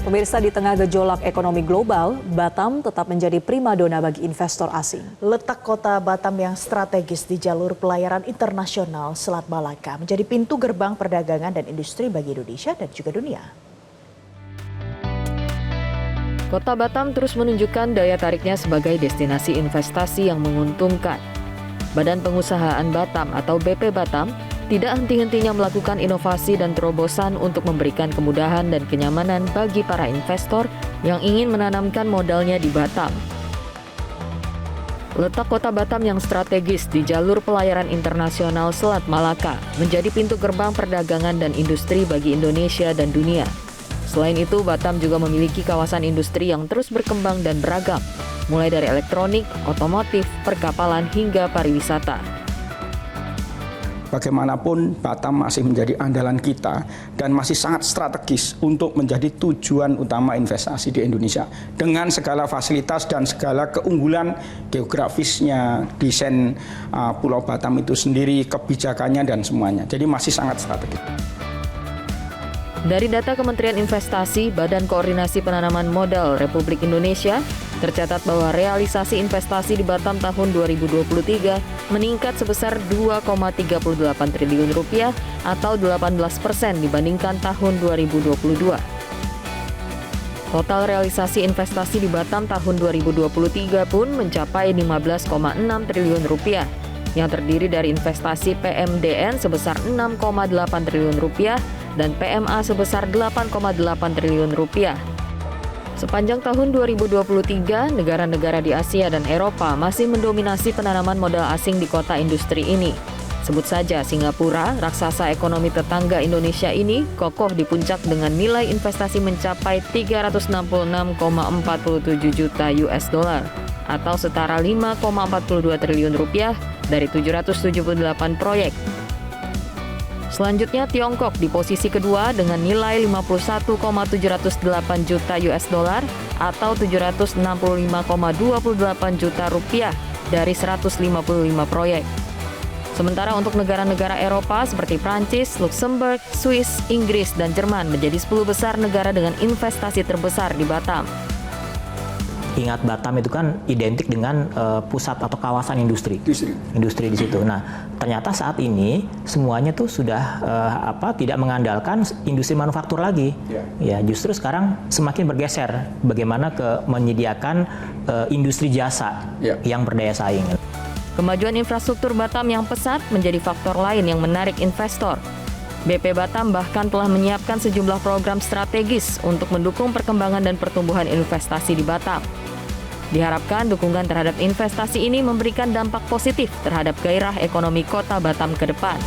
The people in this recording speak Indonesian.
Pemirsa, di tengah gejolak ekonomi global, Batam tetap menjadi primadona bagi investor asing. Letak kota Batam yang strategis di jalur pelayaran internasional Selat Malaka menjadi pintu gerbang perdagangan dan industri bagi Indonesia dan juga dunia. Kota Batam terus menunjukkan daya tariknya sebagai destinasi investasi yang menguntungkan. Badan Pengusahaan Batam atau BP Batam tidak henti-hentinya melakukan inovasi dan terobosan untuk memberikan kemudahan dan kenyamanan bagi para investor yang ingin menanamkan modalnya di Batam. Letak kota Batam yang strategis di jalur pelayaran internasional Selat Malaka menjadi pintu gerbang perdagangan dan industri bagi Indonesia dan dunia. Selain itu, Batam juga memiliki kawasan industri yang terus berkembang dan beragam, mulai dari elektronik, otomotif, perkapalan, hingga pariwisata. Bagaimanapun Batam masih menjadi andalan kita dan masih sangat strategis untuk menjadi tujuan utama investasi di Indonesia dengan segala fasilitas dan segala keunggulan geografisnya, desain Pulau Batam itu sendiri, kebijakannya dan semuanya. Jadi masih sangat strategis. Dari data Kementerian Investasi, Badan Koordinasi Penanaman Modal Republik Indonesia, tercatat bahwa realisasi investasi di Batam tahun 2023 meningkat sebesar 2,38 triliun rupiah atau 18% dibandingkan tahun 2022. Total realisasi investasi di Batam tahun 2023 pun mencapai 15,6 triliun rupiah, yang terdiri dari investasi PMDN sebesar 6,8 triliun rupiah dan PMA sebesar 8,8 triliun rupiah. Sepanjang tahun 2023, negara-negara di Asia dan Eropa masih mendominasi penanaman modal asing di kota industri ini. Sebut saja Singapura, raksasa ekonomi tetangga Indonesia ini, kokoh di puncak dengan nilai investasi mencapai 366,47 juta US dollar atau setara 5,42 triliun rupiah dari 778 proyek. Selanjutnya Tiongkok di posisi kedua dengan nilai 51,708 juta US dollar atau 765,28 juta rupiah dari 155 proyek. Sementara untuk negara-negara Eropa seperti Prancis, Luxembourg, Swiss, Inggris, dan Jerman menjadi 10 besar negara dengan investasi terbesar di Batam. Ingat, Batam itu kan identik dengan pusat atau kawasan industri di situ. Nah, ternyata saat ini semuanya tuh sudah tidak mengandalkan industri manufaktur lagi. Ya, justru sekarang semakin bergeser bagaimana ke menyediakan industri jasa yang berdaya saing. Kemajuan infrastruktur Batam yang pesat menjadi faktor lain yang menarik investor. BP Batam bahkan telah menyiapkan sejumlah program strategis untuk mendukung perkembangan dan pertumbuhan investasi di Batam. Diharapkan dukungan terhadap investasi ini memberikan dampak positif terhadap gairah ekonomi kota Batam ke depan.